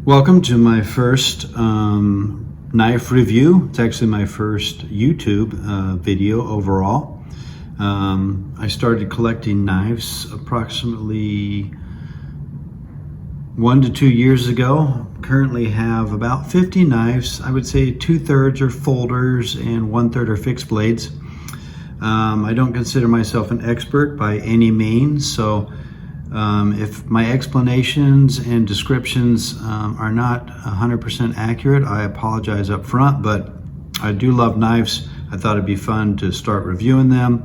Welcome to my first knife review. It's actually my first YouTube video overall. I started collecting knives approximately 1 to 2 years ago. Currently have about 50 knives. I would say 2/3 are folders and 1/3 are fixed blades. I don't consider myself an expert by any means, so if my explanations and descriptions are not 100% accurate, I apologize up front, but I do love knives. I thought it'd be fun to start reviewing them,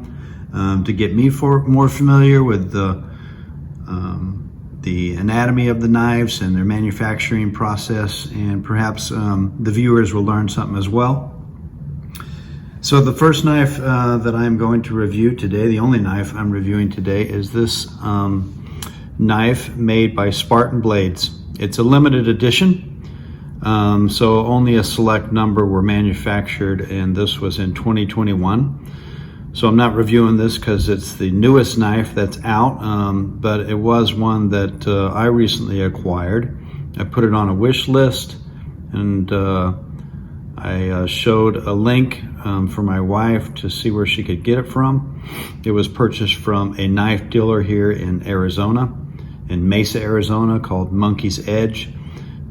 to get me more familiar with the anatomy of the knives and their manufacturing process, and perhaps the viewers will learn something as well. So the first knife that I'm going to review today, the only knife I'm reviewing today, is this knife made by Spartan Blades. It's a limited edition, so only a select number were manufactured, and this was in 2021. So I'm not reviewing this because it's the newest knife that's out, but it was one that I recently acquired. I put it on a wish list, and I showed a link for my wife to see where she could get it from. It was purchased from a knife dealer here in Arizona, in Mesa, Arizona, called Monkey's Edge,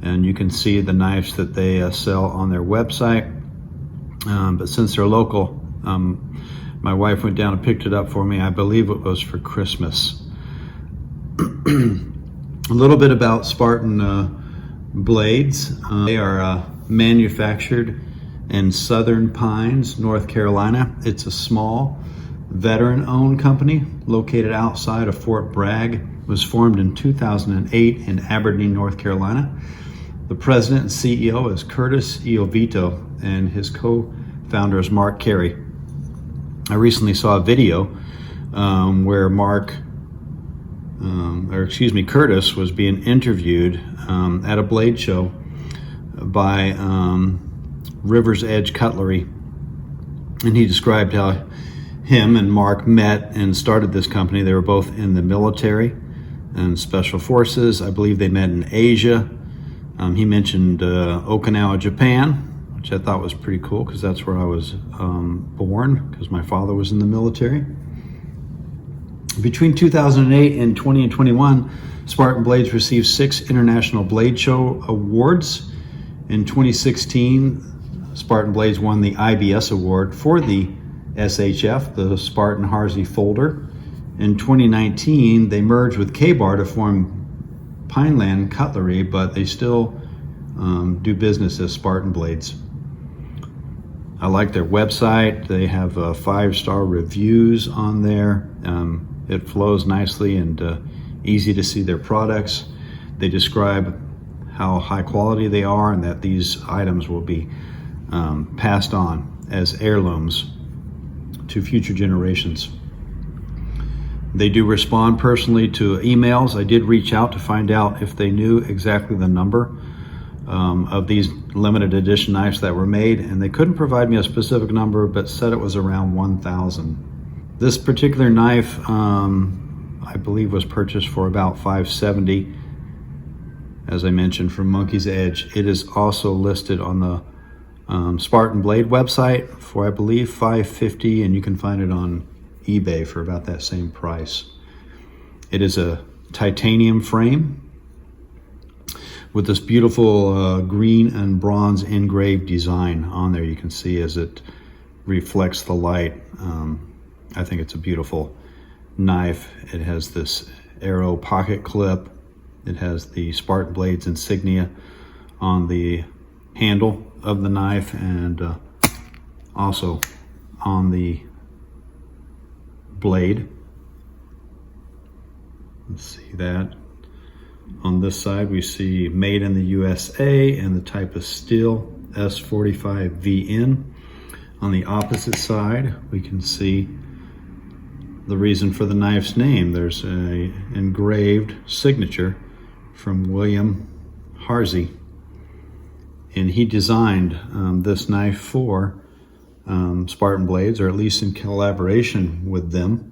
and you can see the knives that they sell on their website. But since they're local, my wife went down and picked it up for me. I believe it was for Christmas. A little bit about Spartan Blades. They are manufactured in Southern Pines, North Carolina. It's a small, veteran-owned company located outside of Fort Bragg. It was formed in 2008 in Aberdeen, North Carolina. The president and CEO is Curtis Iovito, and his co-founder is Mark Carey. I recently saw a video where Curtis was being interviewed at a blade show by River's Edge Cutlery, and he described how him and Mark met and started this company. They were both in the military and special forces. I believe they met in Asia. He mentioned Okinawa, Japan, which I thought was pretty cool because that's where I was born, because my father was in the military. Between 2008 and 2021, Spartan Blades received 6 International Blade Show awards. In 2016, Spartan Blades won the IBS award for the SHF, the Spartan Harsey Folder. In 2019, they merged with K-Bar to form Pineland Cutlery, but they still do business as Spartan Blades. I like their website. They have 5-star reviews on there. It flows nicely and easy to see their products. They describe how high quality they are and that these items will be passed on as heirlooms to future generations. They do respond personally to emails. I did reach out to find out if they knew exactly the number of these limited edition knives that were made, and they couldn't provide me a specific number, but said it was around 1,000. This particular knife, I believe, was purchased for about $570, as I mentioned, from Monkey's Edge. It is also listed on the Spartan Blade website for, I believe, $550, and you can find it on eBay for about that same price. It is a titanium frame with this beautiful green and bronze engraved design on there. You can see as it reflects the light. I think it's a beautiful knife. It has this arrow pocket clip. It has the Spartan Blades insignia on the handle of the knife, and also on the blade. Let's see that. On this side we see made in the USA and the type of steel S45VN. On the opposite side we can see the reason for the knife's name. There's a engraved signature from William Harsey, and he designed this knife for Spartan Blades, or at least in collaboration with them.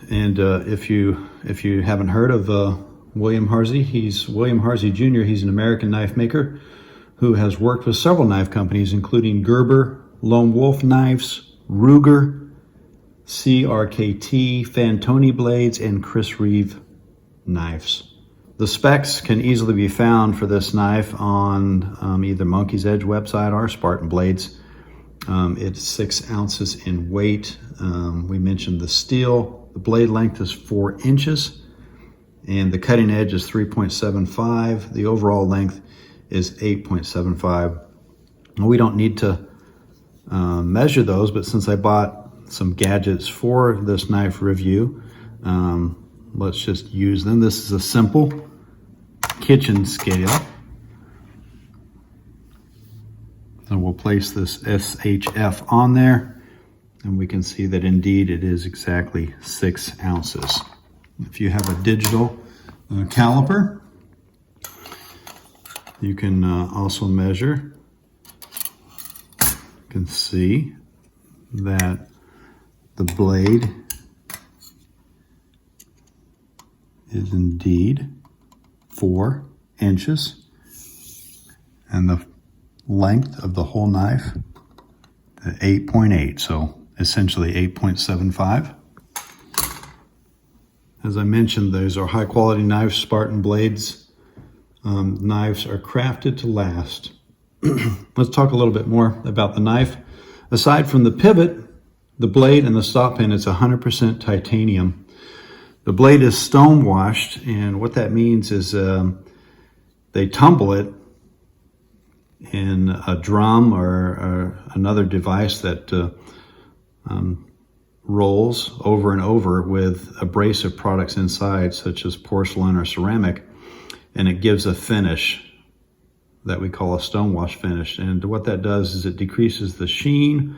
And if you haven't heard of William Harsey. He's William Harsey Jr. He's an American knife maker who has worked with several knife companies, including Gerber, Lone Wolf Knives, Ruger, CRKT, Fantoni Blades, and Chris Reeve Knives. The specs can easily be found for this knife on either Monkey's Edge website or Spartan Blades. It's 6 ounces in weight. We mentioned the steel. The blade length is 4 inches, and the cutting edge is 3.75. The overall length is 8.75. We don't need to measure those, but since I bought some gadgets for this knife review, let's just use them. This is a simple kitchen scale. And we'll place this SHF on there, and we can see that indeed it is exactly 6 ounces. If you have a digital caliper, you can also measure. You can see that the blade is indeed 4 inches, and the length of the whole knife 8.8, so essentially 8.75. As I mentioned, those are high quality knives, Spartan Blades. Knives are crafted to last. Let's talk a little bit more about the knife. Aside from the pivot, the blade and the stop pin, it's 100% titanium. The blade is stone washed, and what that means is they tumble it in a drum or another device that rolls over and over with abrasive products inside, such as porcelain or ceramic, and it gives a finish that we call a stonewash finish. And what that does is it decreases the sheen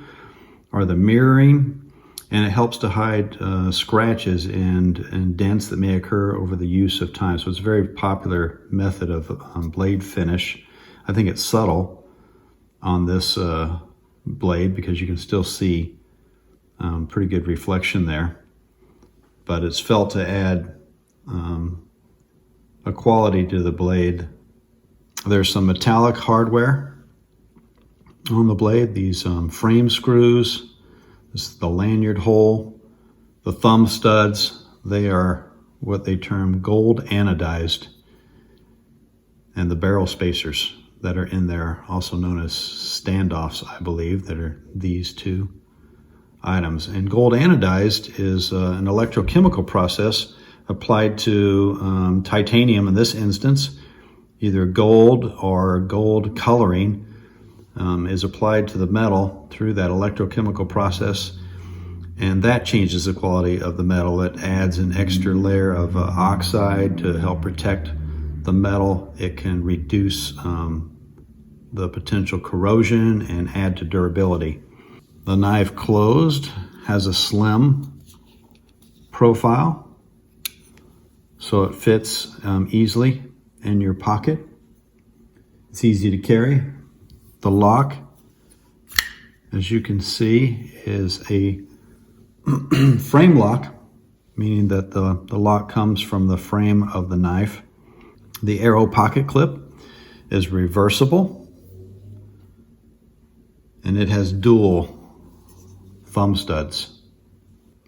or the mirroring, and it helps to hide scratches and dents that may occur over the use of time. So it's a very popular method of blade finish. I think it's subtle on this blade because you can still see pretty good reflection there, but it's felt to add a quality to the blade. There's some metallic hardware on the blade, these frame screws, this is the lanyard hole, the thumb studs. They are what they term gold anodized, and the barrel spacers that are in there, also known as standoffs, I believe, that are these two items. And gold anodized is an electrochemical process applied to titanium in this instance. Either gold or gold coloring is applied to the metal through that electrochemical process, and that changes the quality of the metal. It adds an extra layer of oxide to help protect the metal. It can reduce the potential corrosion and add to durability. The knife closed has a slim profile, so it fits easily in your pocket. It's easy to carry. The lock, as you can see, is a frame lock, meaning that the lock comes from the frame of the knife. The arrow pocket clip is reversible, and it has dual thumb studs.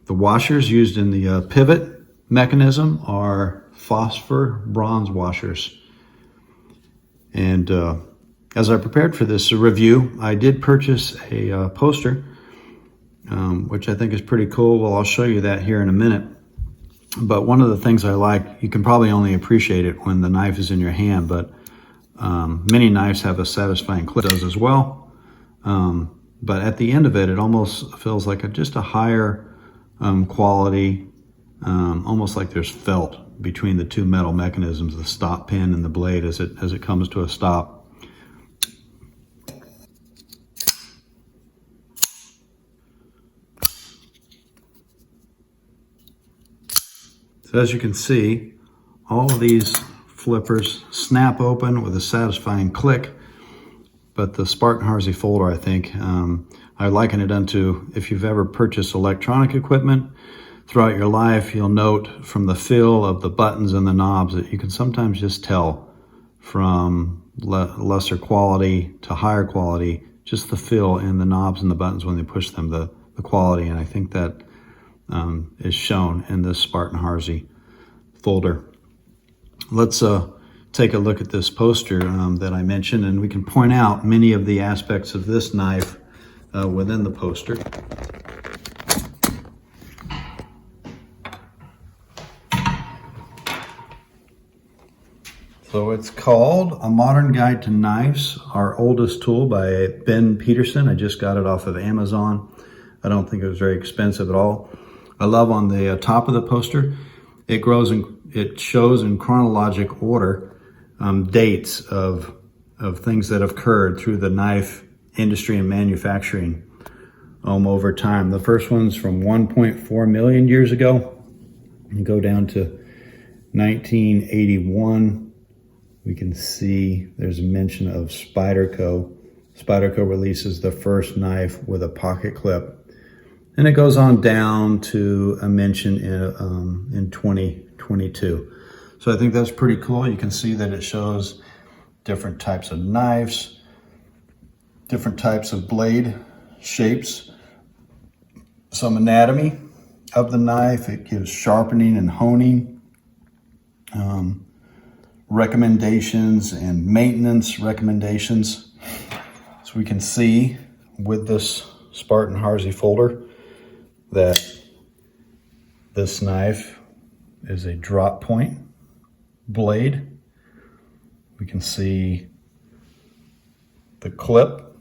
The washers used in the pivot mechanism are phosphor bronze washers. And as I prepared for this review, I did purchase a poster, which I think is pretty cool. Well, I'll show you that here in a minute. But one of the things I like, you can probably only appreciate it when the knife is in your hand, but many knives have a satisfying clip, does as well. But at the end of it, it almost feels like just a higher quality, almost like there's felt between the two metal mechanisms, the stop pin and the blade, as it comes to a stop. So as you can see, all of these flippers snap open with a satisfying click, but the Spartan Harsey Folder, I think, I liken it unto, if you've ever purchased electronic equipment, throughout your life, you'll note from the feel of the buttons and the knobs that you can sometimes just tell from lesser quality to higher quality, just the feel in the knobs and the buttons when they push them, the quality. And I think that is shown in this Spartan Harsey folder. Let's take a look at this poster that I mentioned, and we can point out many of the aspects of this knife within the poster. So it's called A Modern Guide to Knives, Our Oldest Tool by Ben Peterson. I just got it off of Amazon. I don't think it was very expensive at all. I love on the top of the poster, it shows in chronologic order dates of things that have occurred through the knife industry and manufacturing over time. The first one's from 1.4 million years ago. You go down to 1981. We can see there's a mention of Spyderco. Spyderco releases the first knife with a pocket clip. And it goes on down to a mention in 2022. So I think that's pretty cool. You can see that it shows different types of knives, different types of blade shapes, some anatomy of the knife. It gives sharpening and honing, recommendations and maintenance recommendations. So we can see with this Spartan Harsey folder that this knife is a drop point blade. We can see the clip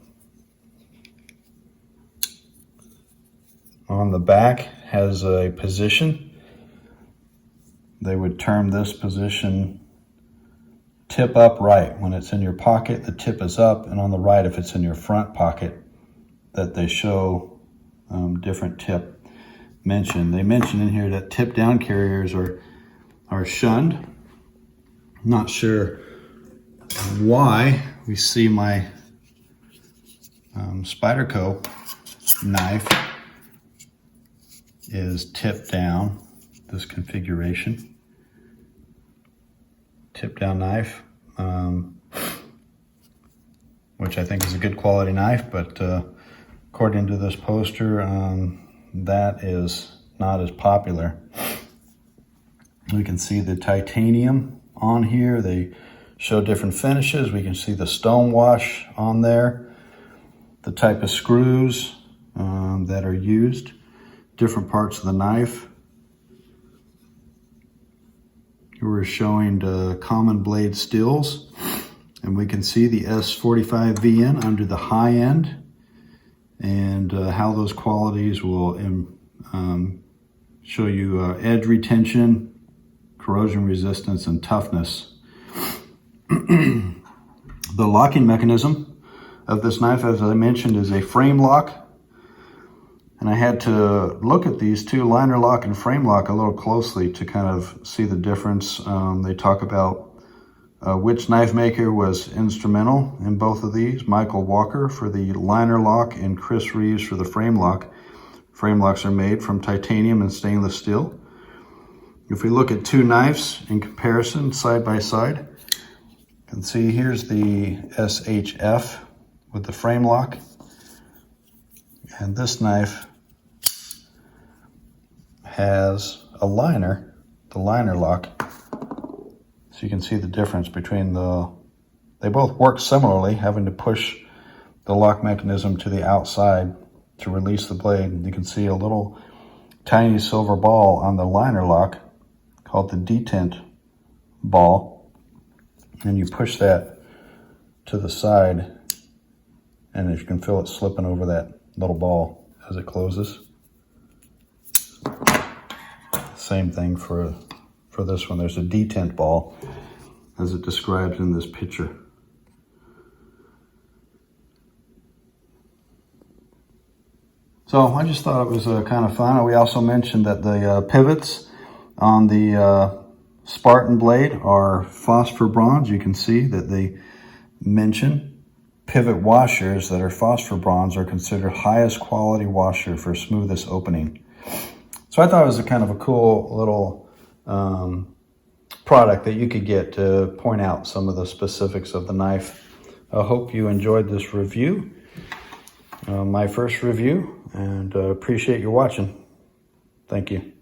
on the back has a position. They would term this position tip up right. When it's in your pocket, the tip is up, and on the right, if it's in your front pocket, that they show different tip mentioned. They mention in here that tip down carriers are shunned. I'm not sure why. We see my Spyderco knife is tipped down, this configuration. Tip down knife, which I think is a good quality knife, but according to this poster, that is not as popular. We can see the titanium on here. They show different finishes. We can see the stone wash on there, the type of screws that are used, different parts of the knife. We're showing the common blade steels, and we can see the S45VN under the high end, and how those qualities will show you edge retention, corrosion resistance, and toughness. The locking mechanism of this knife, as I mentioned, is a frame lock. And I had to look at these two, liner lock and frame lock, a little closely to kind of see the difference. They talk about which knife maker was instrumental in both of these. Michael Walker for the liner lock and Chris Reeves for the frame lock. Frame locks are made from titanium and stainless steel. If we look at two knives in comparison, side by side, you can see here's the SHF with the frame lock. And this knife has a liner, the liner lock. So you can see the difference between they both work similarly, having to push the lock mechanism to the outside to release the blade. You can see a little tiny silver ball on the liner lock called the detent ball. And you push that to the side, and you can feel it slipping over that little ball as it closes. Same thing for this one. There's a detent ball as it describes in this picture. So I just thought it was kind of fun. We also mentioned that the pivots on the Spartan blade are phosphor bronze. You can see that they mention pivot washers that are phosphor bronze are considered highest quality washer for smoothest opening. So I thought it was a kind of a cool little product that you could get to point out some of the specifics of the knife. I hope you enjoyed this review, my first review, and appreciate you watching. Thank you.